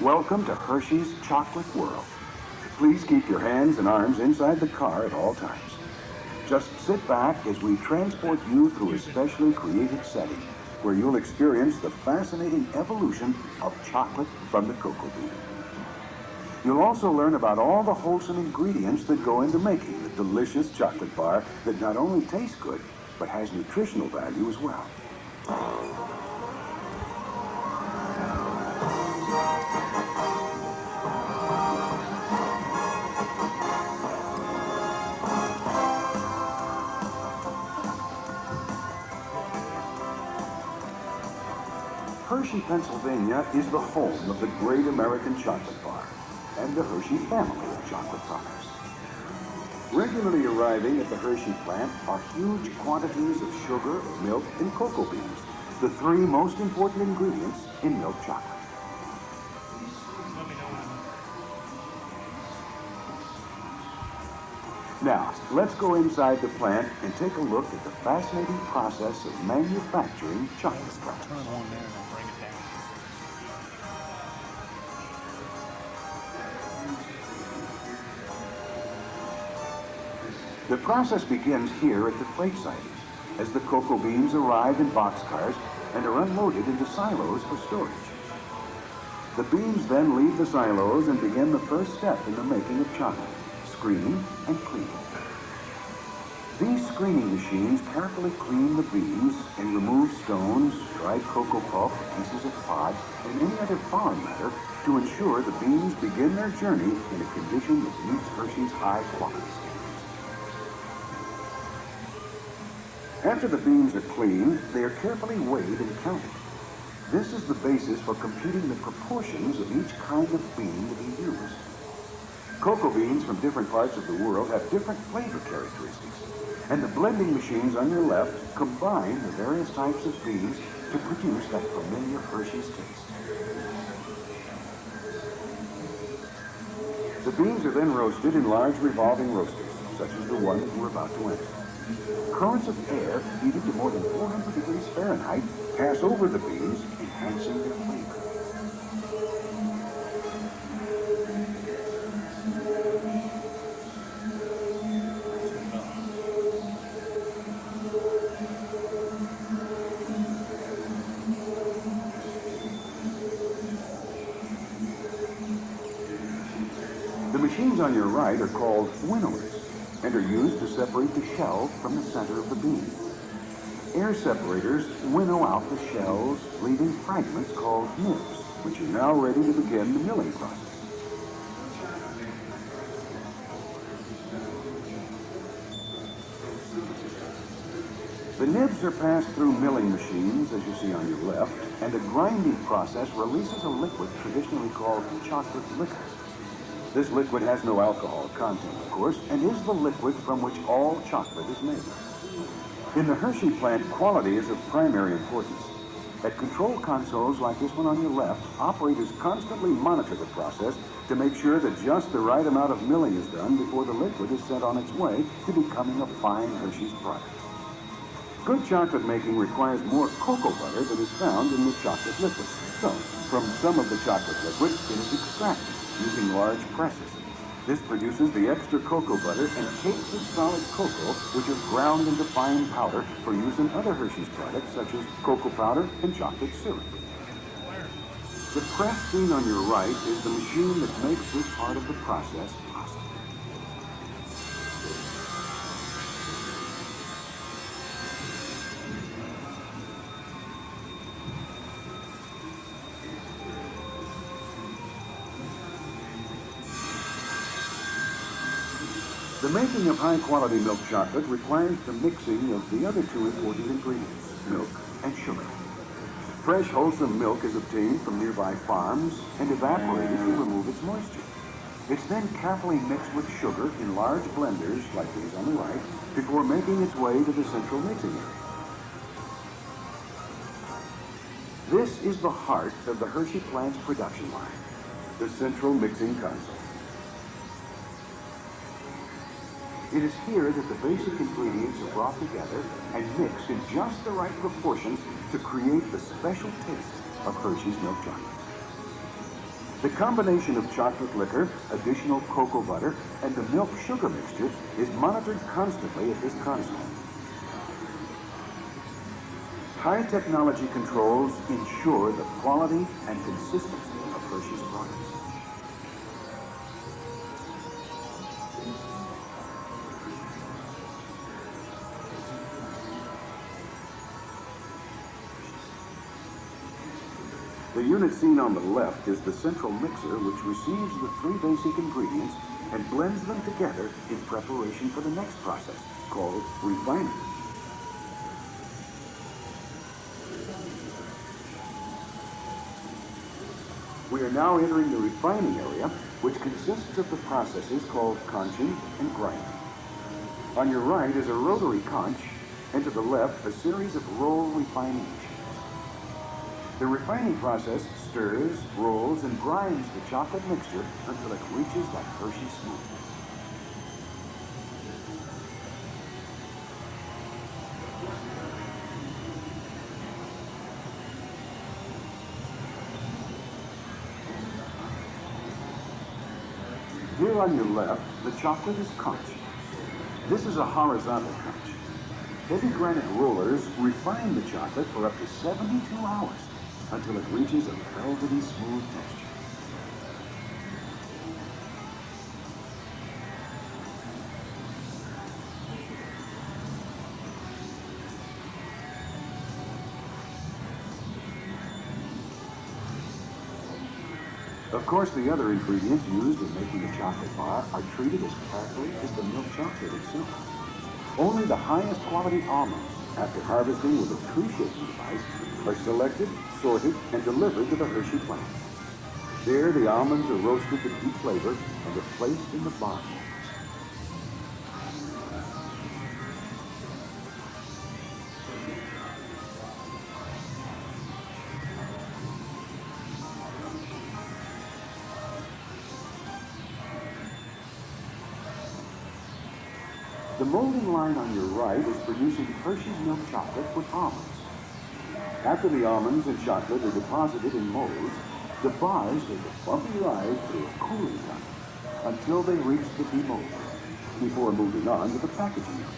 Welcome to Hershey's Chocolate World. Please keep your hands and arms inside the car at all times. Just sit back as we transport you through a specially created setting where you'll experience the fascinating evolution of chocolate from the cocoa bean. You'll also learn about all the wholesome ingredients that go into making the delicious chocolate bar that not only tastes good, but has nutritional value as well. Hershey, Pennsylvania is the home of the great American chocolate bar and the Hershey family of chocolate products. Regularly arriving at the Hershey plant are huge quantities of sugar, milk, and cocoa beans, the three most important ingredients in milk chocolate. Now, let's go inside the plant and take a look at the fascinating process of manufacturing chocolate products. Turn on there and I'll bring it down. The process begins here at the freight siding, as the cocoa beans arrive in boxcars and are unloaded into silos for storage. The beans then leave the silos and begin the first step in the making of chocolate, screening and cleaning. These screening machines carefully clean the beans and remove stones, dried cocoa pulp, pieces of pod, and any other foreign matter to ensure the beans begin their journey in a condition that meets Hershey's high quality standards. After the beans are cleaned, they are carefully weighed and counted. This is the basis for computing the proportions of each kind of bean to be used. Cocoa beans from different parts of the world have different flavor characteristics, and the blending machines on your left combine the various types of beans to produce that familiar Hershey's taste. The beans are then roasted in large revolving roasters, such as the one that we're about to enter. Currents of air heated to more than 400 degrees Fahrenheit pass over the beans, enhancing their flavor. The machines on your right are called winnowers and are used to separate the shell from the center of the bean. Air separators winnow out the shells, leaving fragments called nibs, which are now ready to begin the milling process. The nibs are passed through milling machines, as you see on your left, and the grinding process releases a liquid traditionally called chocolate liquor. This liquid has no alcohol content, of course, and is the liquid from which all chocolate is made. In the Hershey plant, quality is of primary importance. At control consoles like this one on your left, operators constantly monitor the process to make sure that just the right amount of milling is done before the liquid is sent on its way to becoming a fine Hershey's product. Good chocolate making requires more cocoa butter than is found in the chocolate liquid. So, from some of the chocolate liquid, it is extracted using large presses. This produces the extra cocoa butter and cakes of solid cocoa, which are ground into fine powder for use in other Hershey's products, such as cocoa powder and chocolate syrup. The press seen on your right is the machine that makes this part of the process possible. The making of high-quality milk chocolate requires the mixing of the other two important ingredients, milk and sugar. Fresh, wholesome milk is obtained from nearby farms and evaporated to remove its moisture. It's then carefully mixed with sugar in large blenders, like these on the right, before making its way to the central mixing area. This is the heart of the Hershey plant's production line, the central mixing console. It is here that the basic ingredients are brought together and mixed in just the right proportions to create the special taste of Hershey's milk chocolate. The combination of chocolate liquor, additional cocoa butter, and the milk sugar mixture is monitored constantly at this console. High technology controls ensure the quality and consistency of Hershey's products. The unit seen on the left is the central mixer, which receives the three basic ingredients and blends them together in preparation for the next process, called refining. We are now entering the refining area, which consists of the processes called conching and grinding. On your right is a rotary conch, and to the left, a series of roll refining machines. The refining process stirs, rolls, and grinds the chocolate mixture until it reaches that Hershey smoothness. Here on your left, the chocolate is conched. This is a horizontal conch. Heavy granite rollers refine the chocolate for up to 72 hours until it reaches a velvety smooth texture. Of course, the other ingredients used in making the chocolate bar are treated as carefully as the milk chocolate itself. Only the highest quality almonds, after harvesting with a true shaking device, are selected, sorted, and delivered to the Hershey plant. There, the almonds are roasted to deep flavor and are placed in the bar. The molding line on your right is producing Hershey's milk chocolate with almonds. After the almonds and chocolate are deposited in molds, the bars take a bumpy ride through a cooling tunnel until they reach the demold, before moving on to the packaging unit.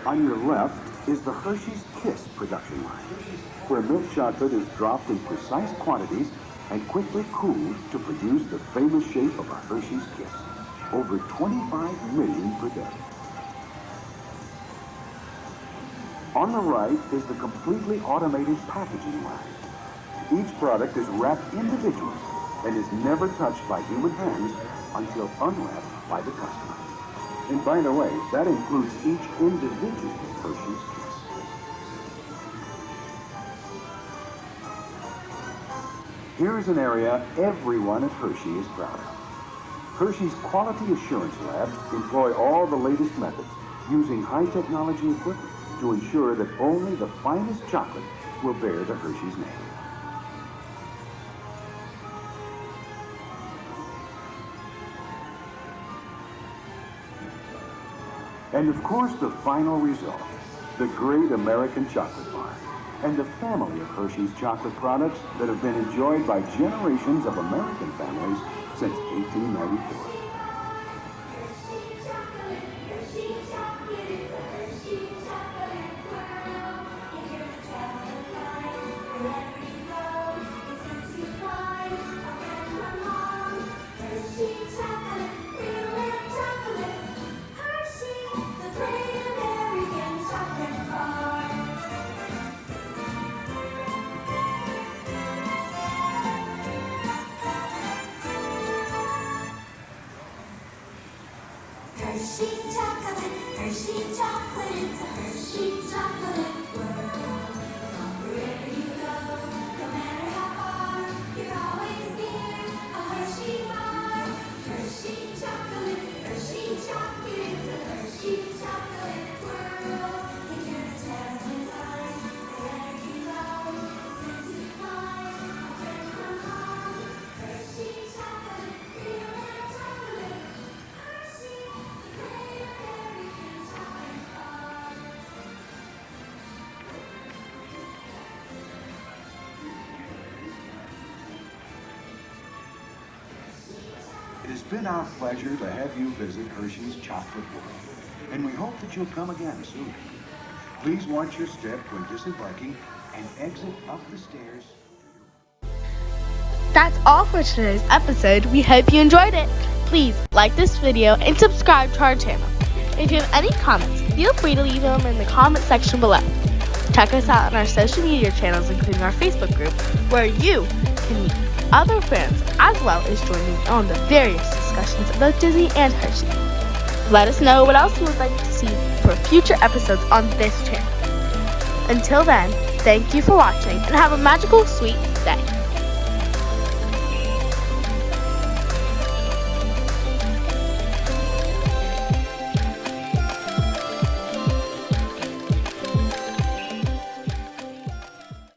On your left is the Hershey's Kiss production line, where milk chocolate is dropped in precise quantities and quickly cooled to produce the famous shape of a Hershey's Kiss, over 25 million per day. On the right is the completely automated packaging line. Each product is wrapped individually and is never touched by human hands until unwrapped by the customer. And by the way, that includes each individual Hershey's Kiss. Here is an area everyone at Hershey is proud of. Hershey's Quality Assurance Labs employ all the latest methods using high-technology equipment to ensure that only the finest chocolate will bear the Hershey's name. And of course, the final result, the great American chocolate bar, and the family of Hershey's chocolate products that have been enjoyed by generations of American families since 1894. Hershey chocolate, it's a Hershey chocolate world. Wherever you go, no matter how far, you're always near a Hershey bar. Hershey chocolate, it's a Hershey chocolate world. In your traveling time, wherever you go, since you find a friend from home. Hershey chocolate, real milk chocolate. Hershey, the great American chocolate bar. It has been our pleasure to have you visit Hershey's Chocolate World, and we hope that you'll come again soon. Please watch your step when disembarking and exit up the stairs. That's all for today's episode. We hope you enjoyed it. Please like this video and subscribe to our channel. If you have any comments, feel free to leave them in the comment section below. Check us out on our social media channels, including our Facebook group, where you can meet other friends as well as join in on the various discussions about Disney and Hershey. Let us know what else you would like to see for future episodes on this channel. Until then, thank you for watching and have a magical, sweet day.